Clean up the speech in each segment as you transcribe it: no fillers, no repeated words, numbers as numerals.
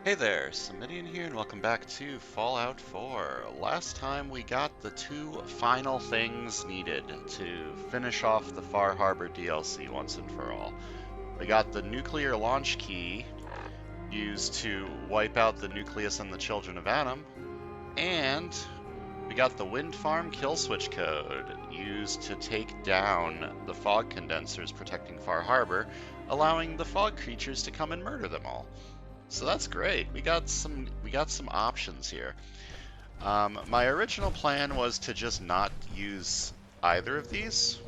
Hey there, Samitian here, and welcome back to Fallout 4. Last time we got the two final things needed to finish off the Far Harbor DLC once and for all. We got the nuclear launch key used to wipe out the nucleus and the children of Adam, and we got the wind farm kill switch code used to take down the fog condensers protecting Far Harbor, allowing the fog creatures to come and murder them all. So that's great. We got some options here. My original plan was to just not use either of these,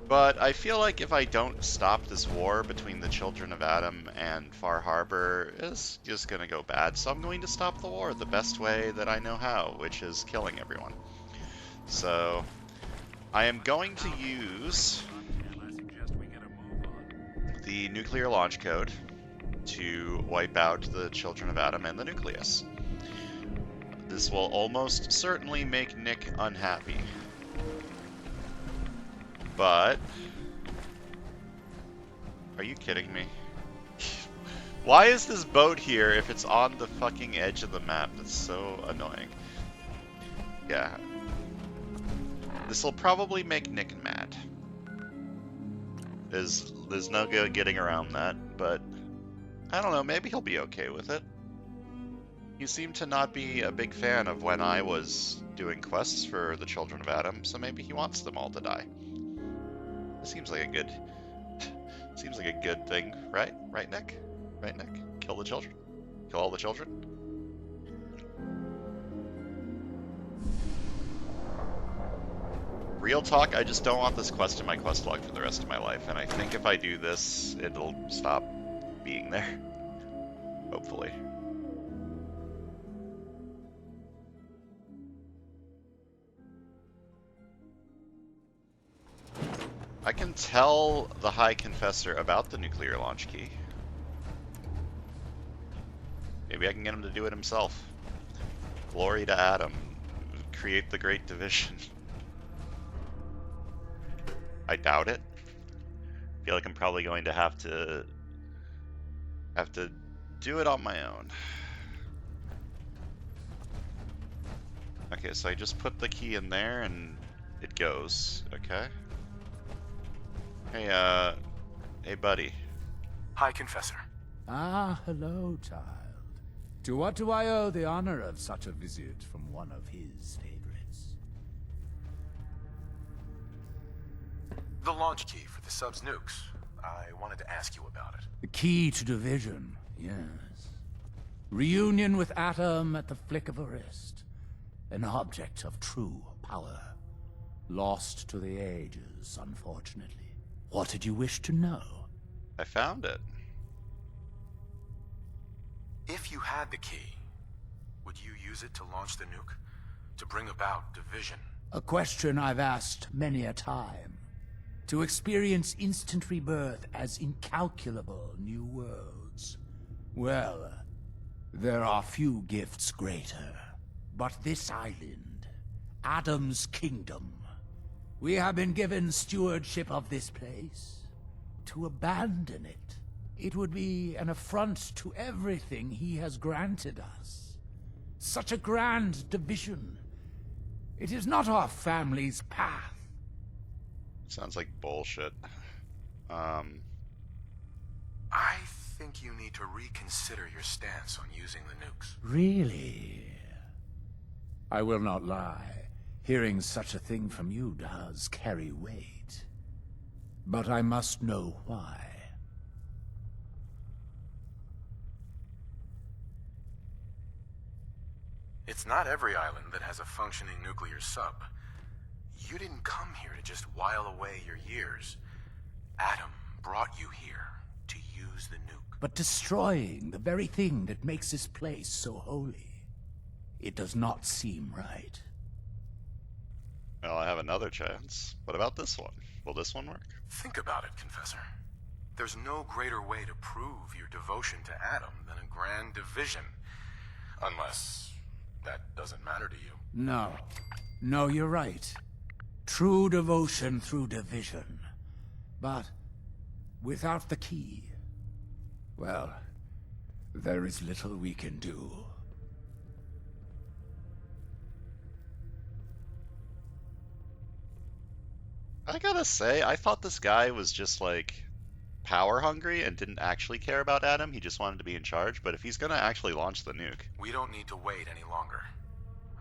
but I feel like if I don't stop this war between the Children of Adam and Far Harbor, it's just gonna go bad. So I'm going to stop the war the best way that I know how, which is killing everyone. So I am going to use the nuclear launch code to wipe out the Children of Adam and the nucleus. This will almost certainly make Nick unhappy. But... are you kidding me? Why is this boat here if it's on the fucking edge of the map? That's so annoying. Yeah. This will probably make Nick mad. There's no good getting around that, but I don't know, maybe he'll be okay with it. He seemed to not be a big fan of when I was doing quests for the Children of Adam, so maybe he wants them all to die. It seems like a good thing, right? Right, Nick? Right, Nick? Kill the children? Kill all the children? Real talk, I just don't want this quest in my quest log for the rest of my life, and I think if I do this, it'll stop being there. Hopefully. I can tell the High Confessor about the nuclear launch key. Maybe I can get him to do it himself. Glory to Adam. Create the Great Division. I doubt it. I feel like I'm probably going to have to do it on my own. Okay, so I just put the key in there and it goes. Okay. Hey buddy. Hi, Confessor. Ah, hello, child. To what do I owe the honor of such a visit from one of his favorites? The launch key for the sub's nukes. I wanted to ask you about it. The key to division, yes. Reunion with Atom at the flick of a wrist. An object of true power. Lost to the ages, unfortunately. What did you wish to know? I found it. If you had the key, would you use it to launch the nuke? To bring about division? A question I've asked many a time. To experience instant rebirth as incalculable new worlds. Well, there are few gifts greater. But this island, Adam's kingdom, we have been given stewardship of this place. To abandon it, it would be an affront to everything he has granted us. Such a grand division. It is not our family's path. Sounds like bullshit. I think you need to reconsider your stance on using the nukes. Really? I will not lie. Hearing such a thing from you does carry weight. But I must know why. It's not every island that has a functioning nuclear sub. You didn't come here to just while away your years. Adam brought you here to use the nuke. But destroying the very thing that makes this place so holy, it does not seem right. Well, I have another chance. What about this one? Will this one work? Think about it, Confessor. There's no greater way to prove your devotion to Adam than a grand division. Unless that doesn't matter to you. No. No, you're right. True devotion through division. But without the key, well, there is little we can do. I gotta say, I thought this guy was just like power hungry and didn't actually care about Adam. He just wanted to be in charge. But if he's gonna actually launch the nuke, We don't need to wait any longer.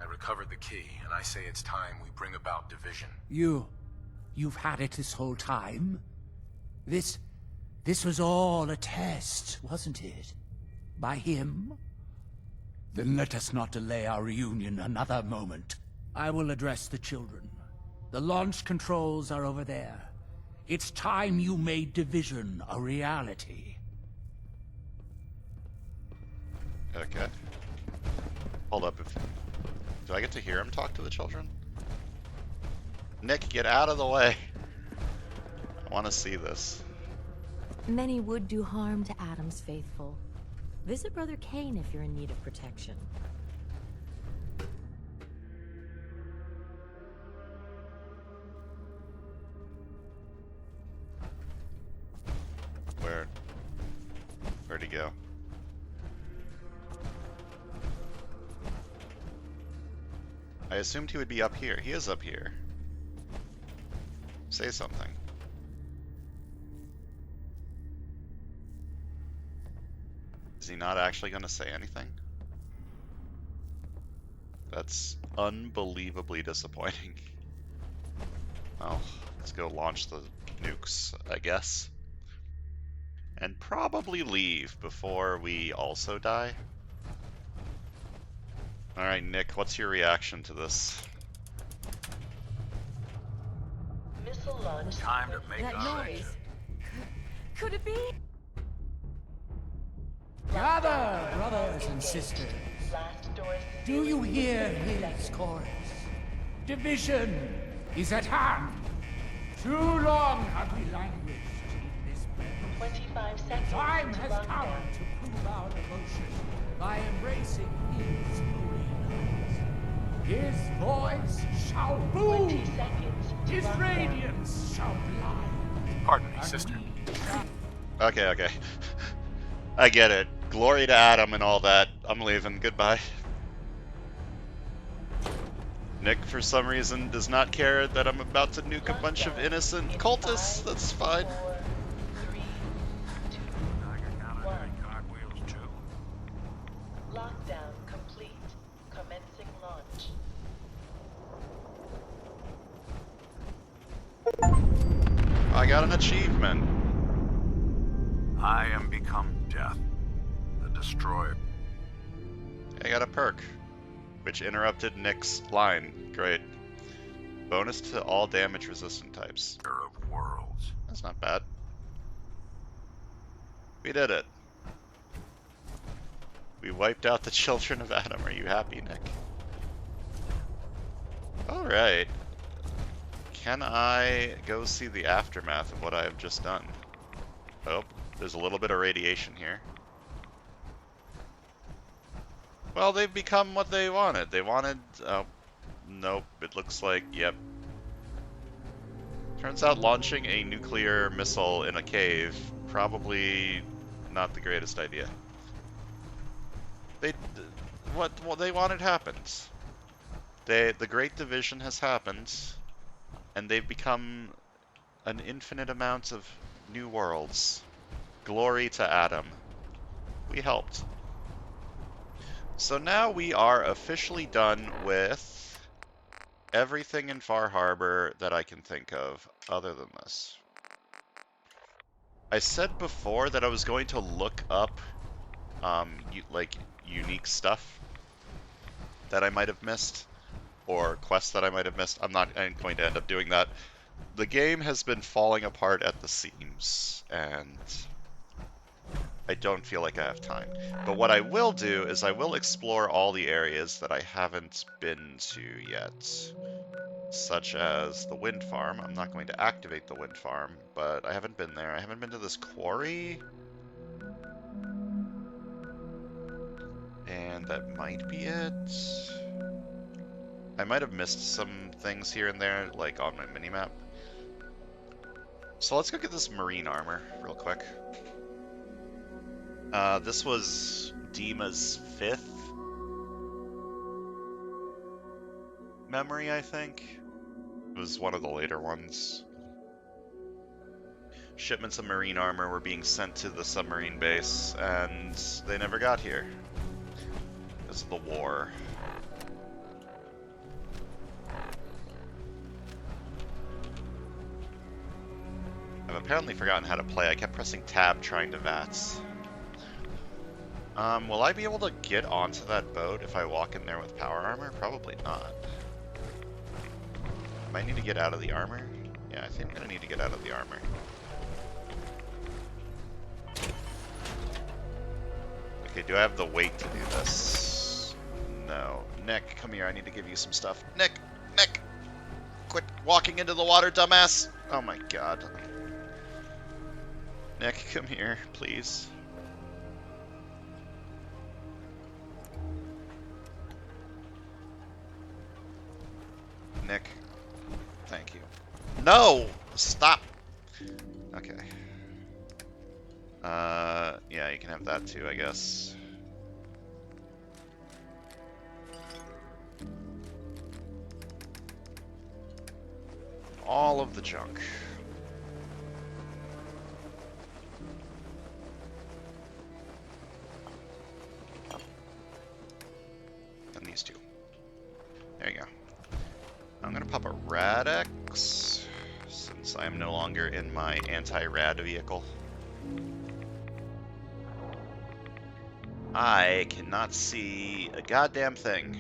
I recovered the key, and I say it's time we bring about division. You've had it this whole time? This was all a test, wasn't it? By him? Then let us not delay our reunion another moment. I will address the children. The launch controls are over there. It's time you made division a reality. okay. Hold up. Do I get to hear him talk to the children? Nick, get out of the way. I want to see this. Many would do harm to Adam's faithful. Visit Brother Kane if you're in need of protection. Where'd he go? I assumed he would be up here. He is up here. Say something. Is he not actually going to say anything? That's unbelievably disappointing. Well, let's go launch the nukes, I guess. And probably leave before we also die. Alright, Nick, what's your reaction to this? Missile launch. Time to make That our noise. Could it be? Gather, brothers and sisters. Blast doors. Do you hear his chorus? Division is at hand. Too long have we languished in this place. 25 seconds. Time to has lockdown. come to prove our devotion by embracing his arenas. His voice shall 20 boom. seconds. To His lockdown. radiance shall blind. Pardon me, And sister. we Okay. I get it. Glory to Adam and all that. I'm leaving. Goodbye. Nick, for some reason, does not care that I'm about to nuke a bunch of innocent In cultists. 5, That's fine. 4, 3, 2, 1. Lockdown complete. Commencing launch. I got an achievement. I am become death, the destroyer. I got a perk, which interrupted Nick's line. Great. Bonus to all damage resistant types. Of worlds. That's not bad. We did it. We wiped out the children of Adam. Are you happy, Nick? Alright. Can I go see the aftermath of what I have just done? Oh, there's a little bit of radiation here. Well, they've become what they wanted. They wanted... Oh, nope. It looks like... Yep. Turns out launching a nuclear missile in a cave probably not the greatest idea. What they wanted happens. The Great Division has happened, and they've become an infinite amount of new worlds. Glory to Adam. We helped. So now we are officially done with everything in Far Harbor that I can think of other than this. I said before that I was going to look up like unique stuff that I might have missed, or quests that I might have missed. I'm going to end up doing that. The game has been falling apart at the seams, and I don't feel like I have time. But what I will do is I will explore all the areas that I haven't been to yet, such as the wind farm. I'm not going to activate the wind farm, but I haven't been there. I haven't been to this quarry. And that might be it. I might have missed some things here and there, like on my minimap. So let's go get this marine armor real quick. This was Dima's 5th memory, I think. It was one of the later ones. Shipments of marine armor were being sent to the submarine base, and they never got here. Because of the war. I've apparently forgotten how to play. I kept pressing tab trying to VATS. Will I be able to get onto that boat if I walk in there with power armor? Probably not. I might need to get out of the armor. Yeah, I think I'm gonna need to get out of the armor. Okay, do I have the weight to do this? No. Nick, come here. I need to give you some stuff. Nick! Nick! Quit walking into the water, dumbass! Oh my god. Nick, come here, please. Nick. Thank you. No! Stop! Okay. Yeah, you can have that too, I guess. All of the junk. And these two. There you go. I'm gonna pop a Rad-X, since I am no longer in my anti-rad vehicle. I cannot see a goddamn thing.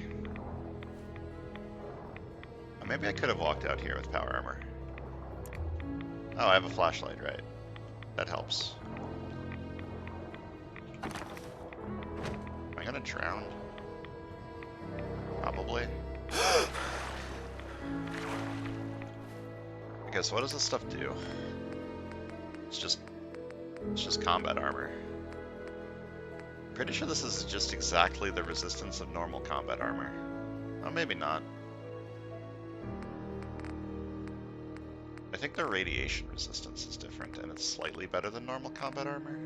Oh, maybe I could have walked out here with power armor. Oh, I have a flashlight, right? That helps. Am I gonna drown? Probably. I guess, what does this stuff do? It's just combat armor. Pretty sure this is just exactly the resistance of normal combat armor. Oh, maybe not. I think the radiation resistance is different, and it's slightly better than normal combat armor.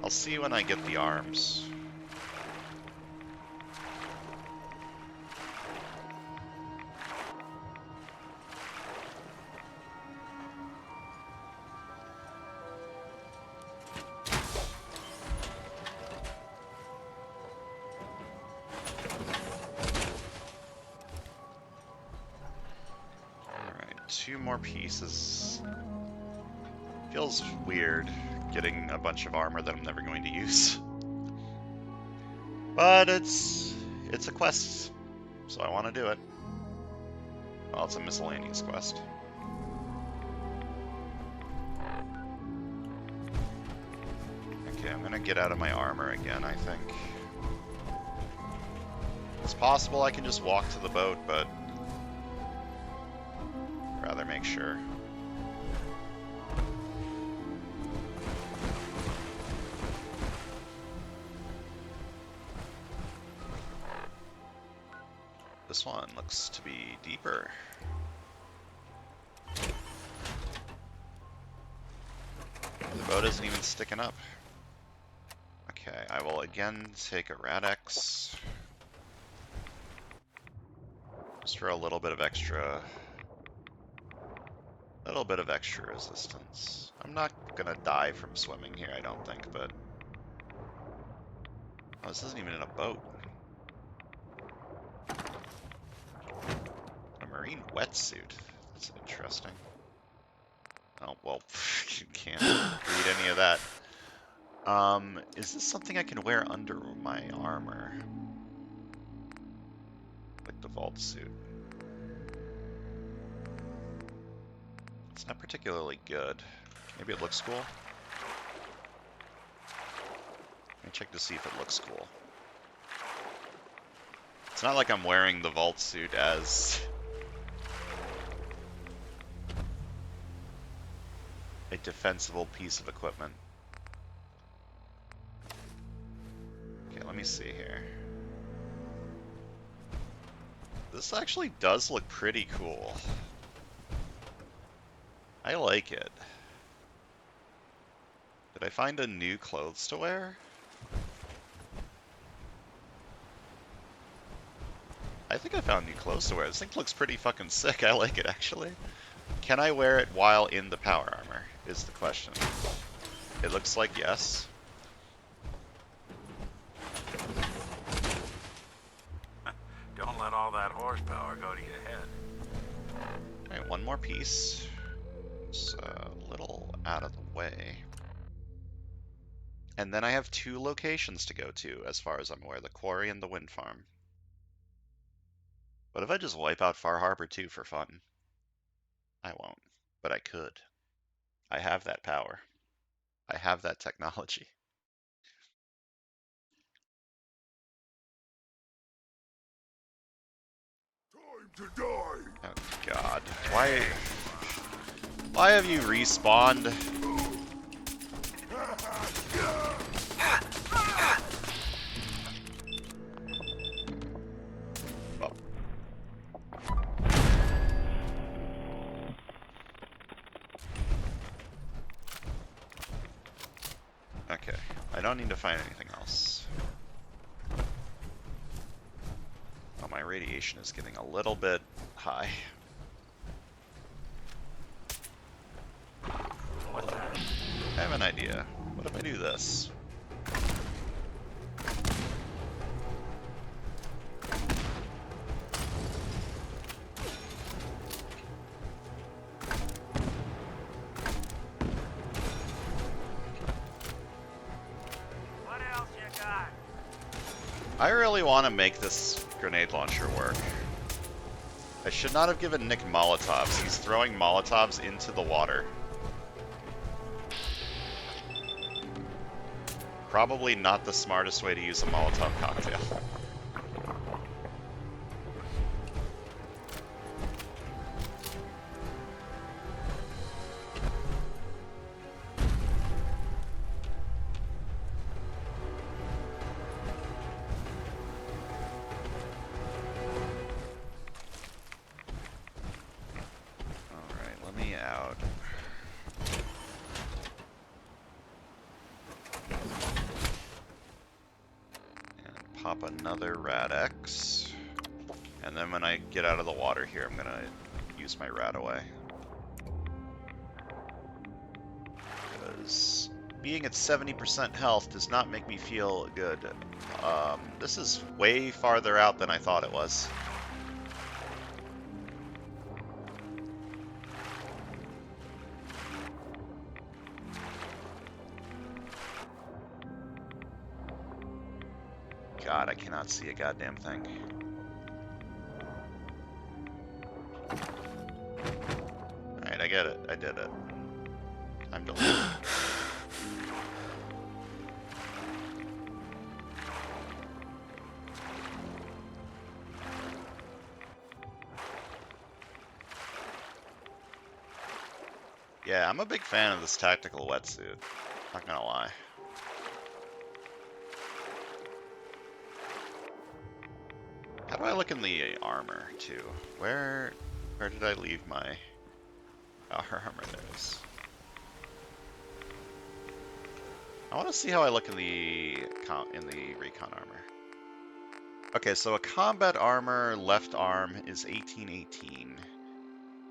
I'll see when I get the arms. Two more pieces. Feels weird getting a bunch of armor that I'm never going to use. But it's a quest, so I want to do it. Well, it's a miscellaneous quest. Okay, I'm gonna get out of my armor again, I think. It's possible I can just walk to the boat, but rather make sure. This one looks to be deeper. The boat isn't even sticking up. Okay, I will again take a Rad-X. Just for a little bit of extra resistance. I'm not gonna die from swimming here, I don't think, but... Oh, this isn't even in a boat. A marine wetsuit. That's interesting. Oh, well, you can't read any of that. Is this something I can wear under my armor? Like the vault suit. It's not particularly good. Maybe it looks cool. Let me check to see if it looks cool. It's not like I'm wearing the vault suit as a defensible piece of equipment. Okay, let me see here. This actually does look pretty cool. I like it. Did I find a new clothes to wear? I think I found new clothes to wear. This thing looks pretty fucking sick. I like it, actually. Can I wear it while in the power armor, is the question. It looks like yes. Don't let all that horsepower go to your head. Alright, one more piece. It's a little out of the way. And then I have 2 locations to go to, as far as I'm aware, the quarry and the wind farm. What if I just wipe out Far Harbor 2 for fun? I won't, but I could. I have that power. I have that technology. Time to die! Oh god. Why have you respawned? Oh. Okay, I don't need to find anything else. Oh, my radiation is getting a little bit high. I have an idea. What if I do this? What else you got? I really want to make this grenade launcher work. I should not have given Nick Molotovs. He's throwing Molotovs into the water. Probably not the smartest way to use a Molotov cocktail. Alright, let me out. And pop another Rad-X. And then when I get out of the water here, I'm gonna use my Rad-Away. Because being at 70% health does not make me feel good. This is way farther out than I thought it was. God, I cannot see a goddamn thing. Alright, I get it. I did it. I'm deleted. Yeah, I'm a big fan of this tactical wetsuit. Not gonna lie. How do I look in the armor, too? Where did I leave my armor? There it is. I want to see how I look in the recon armor. Okay, so a combat armor left arm is 1818.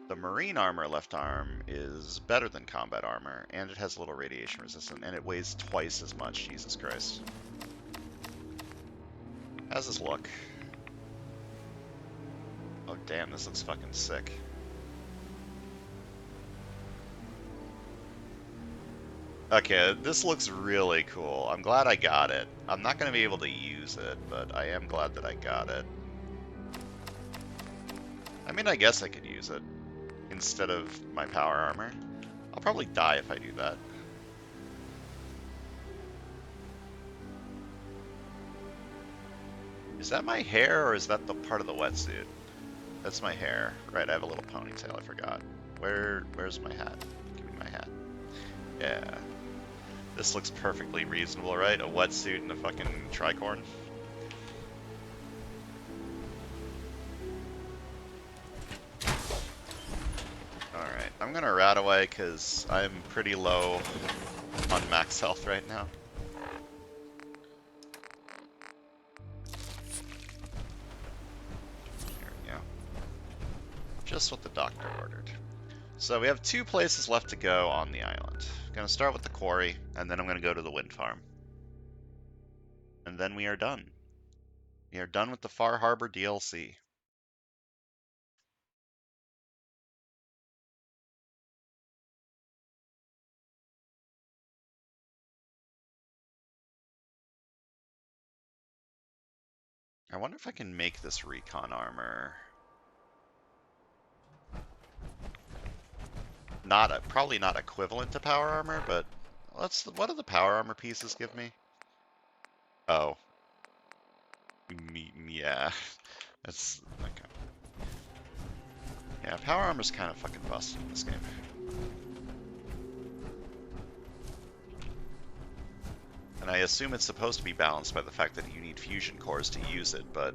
The marine armor left arm is better than combat armor, and it has a little radiation resistant, and it weighs twice as much. Jesus Christ. How's this look? Oh damn, this looks fucking sick. Okay, this looks really cool. I'm glad I got it. I'm not going to be able to use it, but I am glad that I got it. I mean, I guess I could use it instead of my power armor. I'll probably die if I do that. Is that my hair, or is that the part of the wetsuit? That's my hair. Right, I have a little ponytail, I forgot. Where's my hat? Give me my hat. Yeah. This looks perfectly reasonable, right? A wetsuit and a fucking tricorn. Alright, I'm gonna rat away because I'm pretty low on max health right now. Here we go. Just what the doctor ordered. So we have 2 places left to go on the island. I'm gonna start with the quarry, and then I'm gonna go to the wind farm. And then we are done. We are done with the Far Harbor DLC. I wonder if I can make this recon armor. Probably not equivalent to power armor, but what do the power armor pieces give me? Oh, yeah, that's okay. Yeah, power armor's kind of fucking busted in this game. And I assume it's supposed to be balanced by the fact that you need fusion cores to use it, but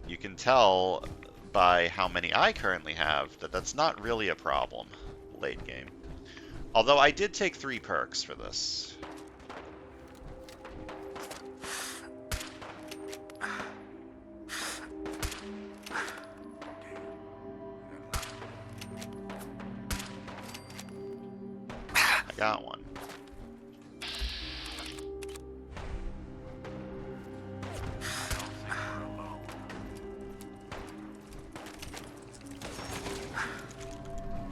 you can tell by how many I currently have that that's not really a problem late game. Although I did take 3 perks for this. I got one.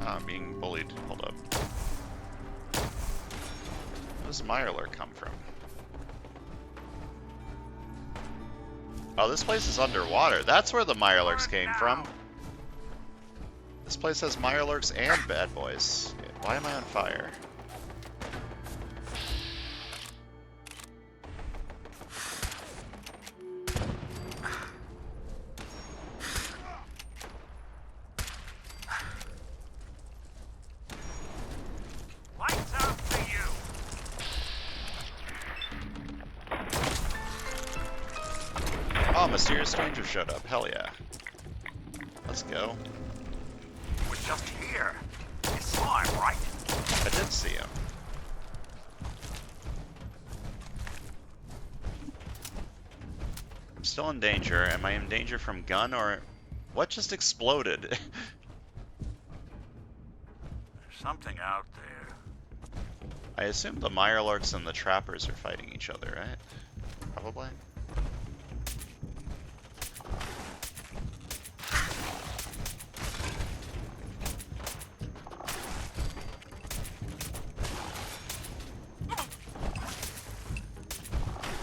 I'm being bullied. Hold up. Where does Mirelurk come from? Oh, this place is underwater. That's where the Mirelurks came from. This place has Mirelurks and bad boys. Why am I on fire? Lights out for you. Oh, mysterious stranger showed up. Hell yeah. Let's go. He was just here. You saw him, right? I did see him. I'm still in danger. Am I in danger from gun or... What just exploded? There's something out there. I assume the Mirelurks and the Trappers are fighting each other, right? Probably.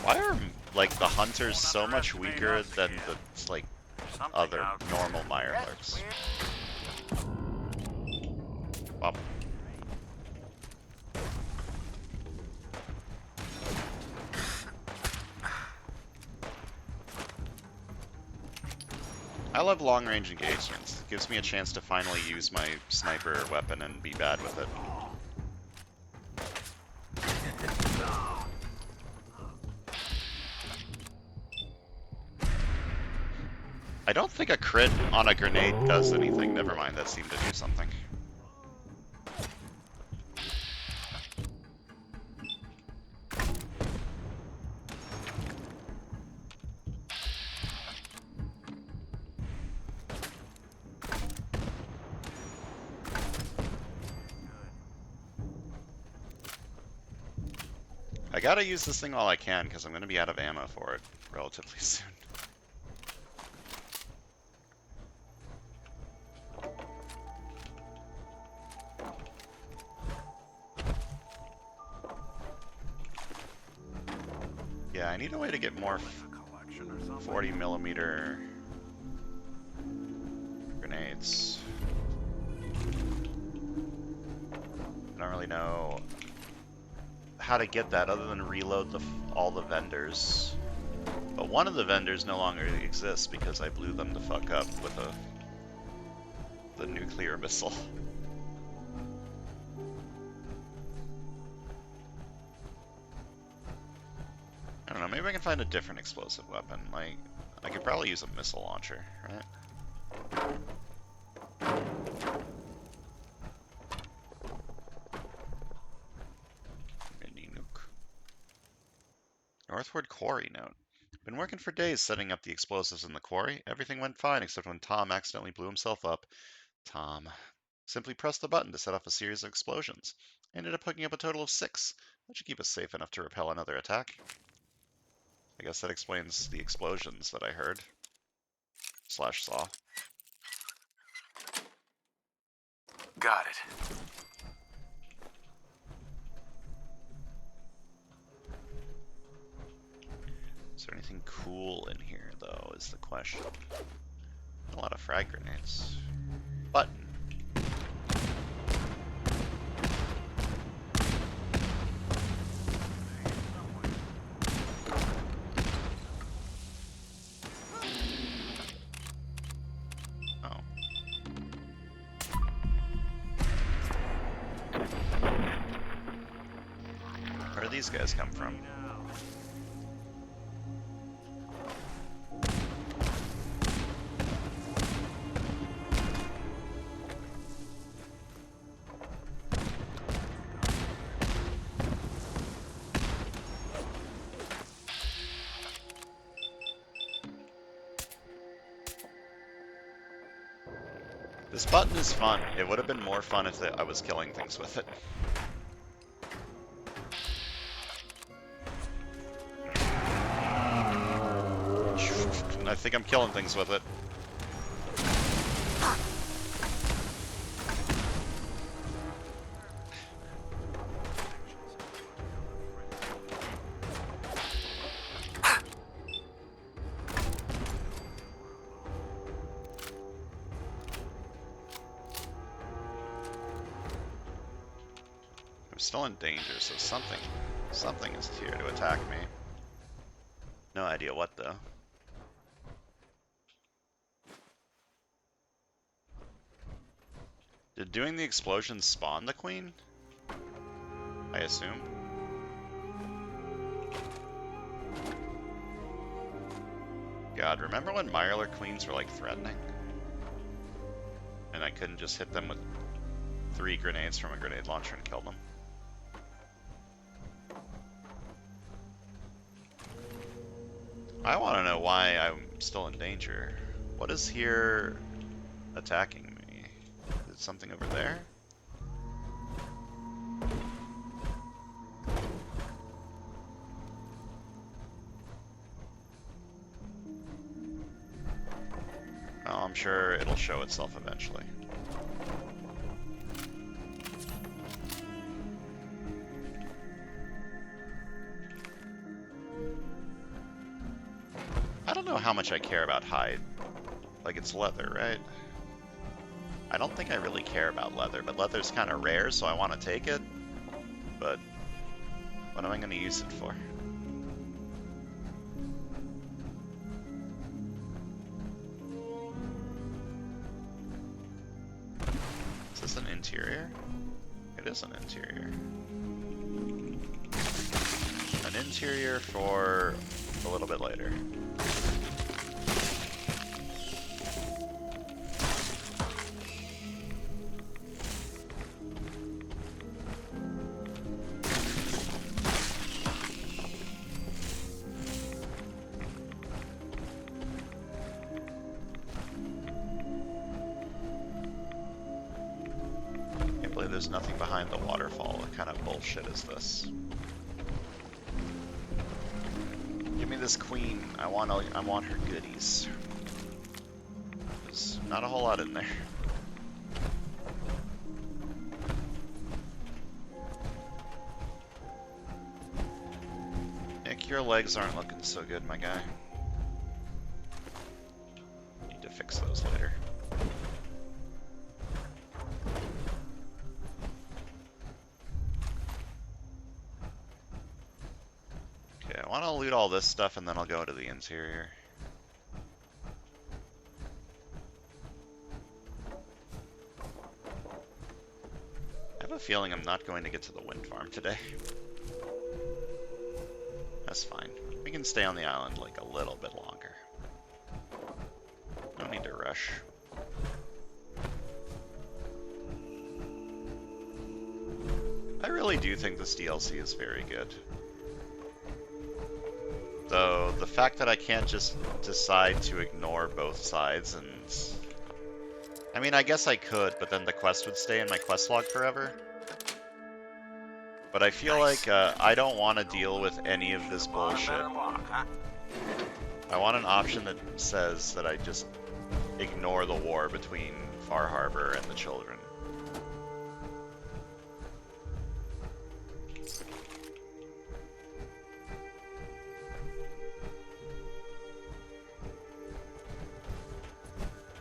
Why are, like, the Hunters so much weaker than the, like, Something other out there. normal Mirelurks? Well, I love long-range engagements. It gives me a chance to finally use my sniper weapon and be bad with it. I don't think a crit on a grenade does anything. Never mind, that seemed to do something. I gotta use this thing while I can, because I'm gonna be out of ammo for it relatively soon. Yeah, I need a way to get more 40 millimeter grenades. I don't really know how to get that other than reload all the vendors. But one of the vendors no longer exists because I blew them the fuck up with the nuclear missile. I don't know, maybe I can find a different explosive weapon. Like, I could probably use a missile launcher, right? Northward Quarry note. Been working for days setting up the explosives in the quarry. Everything went fine except when Tom accidentally blew himself up. Tom simply pressed the button to set off a series of explosions. Ended up hooking up a total of 6. That should keep us safe enough to repel another attack. I guess that explains the explosions that I heard. Slash saw. Got it. Is there anything cool in here, though, is the question. A lot of frag grenades. Button. Oh. Where do these guys come from? This button is fun. It would have been more fun if I was killing things with it. I think I'm killing things with it. I'm still in danger, so something is here to attack me. No idea what, though. Did doing the explosion spawn the queen? I assume. God, remember when Mirelurk queens were like threatening? And I couldn't just hit them with 3 grenades from a grenade launcher and kill them? I want to know why I'm still in danger. What is here attacking me? Is it something over there? Oh, I'm sure it'll show itself eventually. I don't know how much I care about hide. Like, it's leather, right? I don't think I really care about leather, but leather's kind of rare, so I want to take it. But what am I going to use it for? Is this an interior? It is an interior. An interior for a little bit later. There's nothing behind the waterfall. What kind of bullshit is this? Give me this queen. I want her goodies. There's not a whole lot in there. Nick, your legs aren't looking so good, my guy. Need to fix those later. I want to loot all this stuff and then I'll go to the interior. I have a feeling I'm not going to get to the wind farm today. That's fine. We can stay on the island like a little bit longer. No need to rush. I really do think this DLC is very good. though, the fact that I can't just decide to ignore both sides and... I mean, I guess I could, but then the quest would stay in my quest log forever. But I feel like I don't want to deal with any of this bullshit. I want an option that says that I just ignore the war between Far Harbor and the children.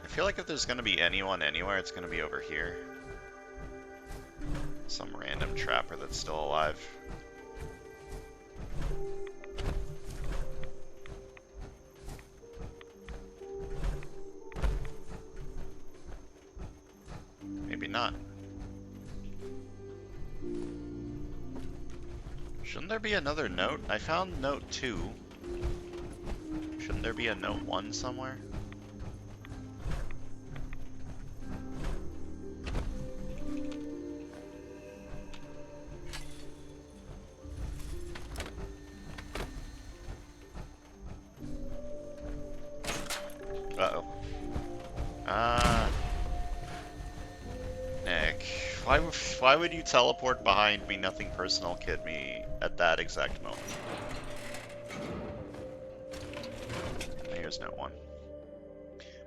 I feel like if there's going to be anyone anywhere, it's going to be over here. Some random trapper that's still alive. Maybe not. Shouldn't there be another note? I found note 2. Shouldn't there be a note 1 somewhere? Uh-oh. Nick. Why would you teleport behind me, nothing personal, kid me, at that exact moment? Here's note 1.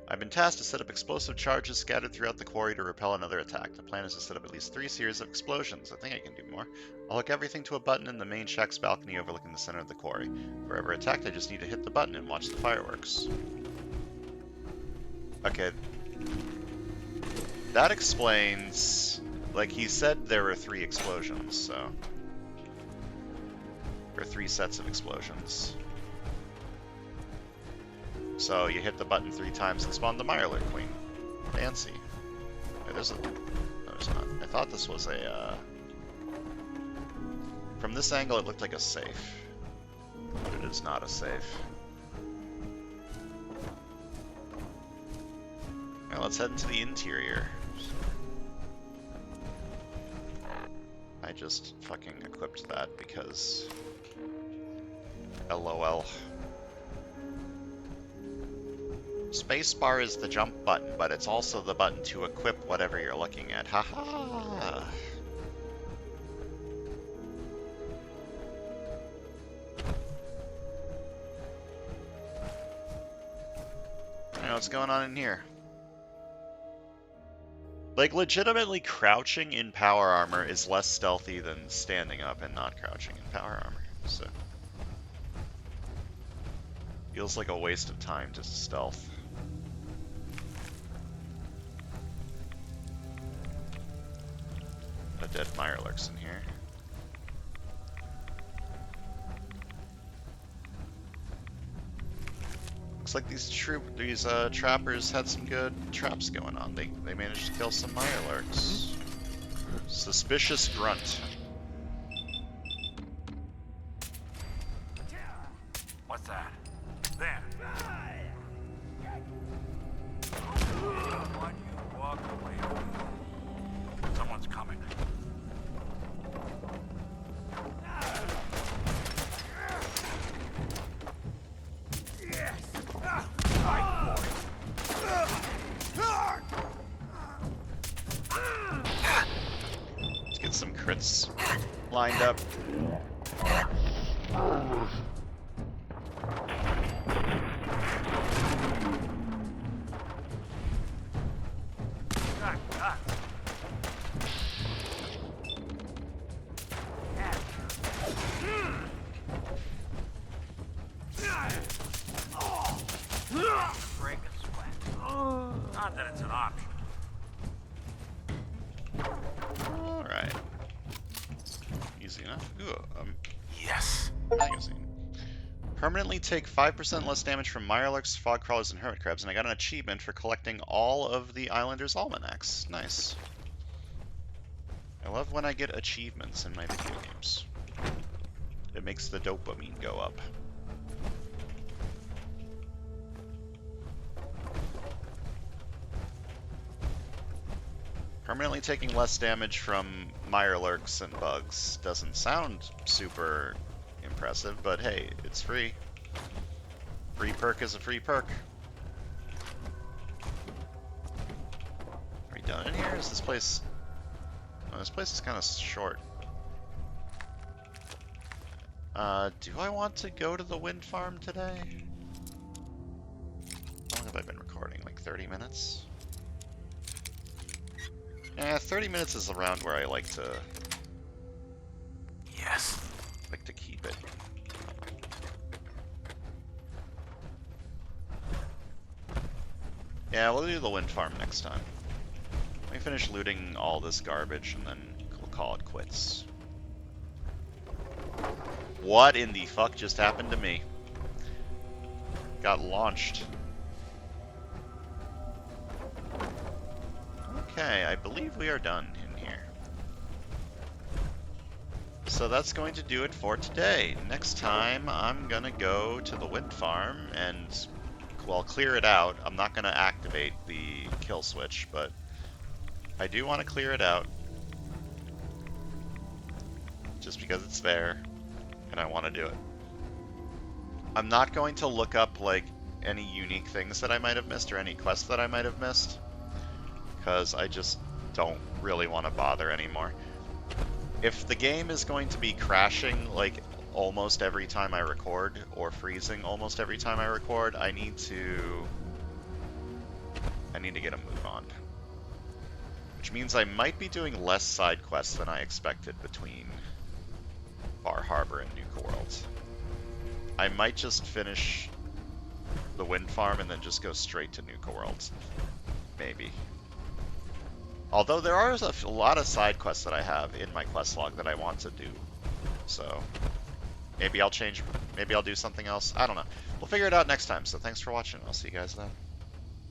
I've been tasked to set up explosive charges scattered throughout the quarry to repel another attack. The plan is to set up at least 3 series of explosions. I think I can do more. I'll hook everything to a button in the main shack's balcony overlooking the center of the quarry. Wherever attacked, I just need to hit the button and watch the fireworks. Okay. That explains... Like, he said there were 3 explosions, so... Or 3 sets of explosions. So you hit the button 3 times and spawn the Mirelurk Queen. Fancy. Wait, there's a... No, there's not. I thought this was a, From this angle, it looked like a safe. But it is not a safe. Now let's head into the interior. I just fucking equipped that because... LOL. Spacebar is the jump button, but it's also the button to equip whatever you're looking at. Haha! Alright, what's going on in here? Like, legitimately crouching in power armor is less stealthy than standing up and not crouching in power armor, so... Feels like a waste of time to stealth. A dead Mirelurk's in here. Looks like these trappers had some good traps going on. They managed to kill some Mirelurks. Suspicious grunt. What's that? There. Why do you walk away? Someone's coming. Let's get some crits lined up. Break and sweat. Not that it's an option. Alright. Easy enough. Ooh, Yes. magazine. Permanently take 5% less damage from Mirelurks, fog crawlers, and hermit crabs, and I got an achievement for collecting all of the Islanders' almanacs. Nice. I love when I get achievements in my video games. It makes the dopamine go up. Permanently taking less damage from Mirelurks and bugs doesn't sound super impressive, but hey, it's free. Free perk is a free perk. Are we done in here? Is this place... Oh, this place is kind of short. Do I want to go to the wind farm today? How long have I been recording? Like 30 minutes? 30 minutes is around where I like to Yes. keep it. Yeah, we'll do the wind farm next time. Let me finish looting all this garbage and then we'll call it quits. What in the fuck just happened to me? Got launched. Okay, I believe we are done in here. So that's going to do it for today. Next time, I'm gonna go to the wind farm and, well, clear it out. I'm not gonna activate the kill switch, but I do want to clear it out. Just because it's there, and I want to do it. I'm not going to look up, like, any unique things that I might have missed or any quests that I might have missed, because I just don't really want to bother anymore. If the game is going to be crashing, like, almost every time I record, or freezing almost every time I record, I need to get a move on. Which means I might be doing less side quests than I expected between Bar Harbor and Nuka World. I might just finish the wind farm and then just go straight to Nuka World. Maybe. Although there are a lot of side quests that I have in my quest log that I want to do. So maybe I'll change, maybe I'll do something else. I don't know. We'll figure it out next time. So thanks for watching. I'll see you guys then.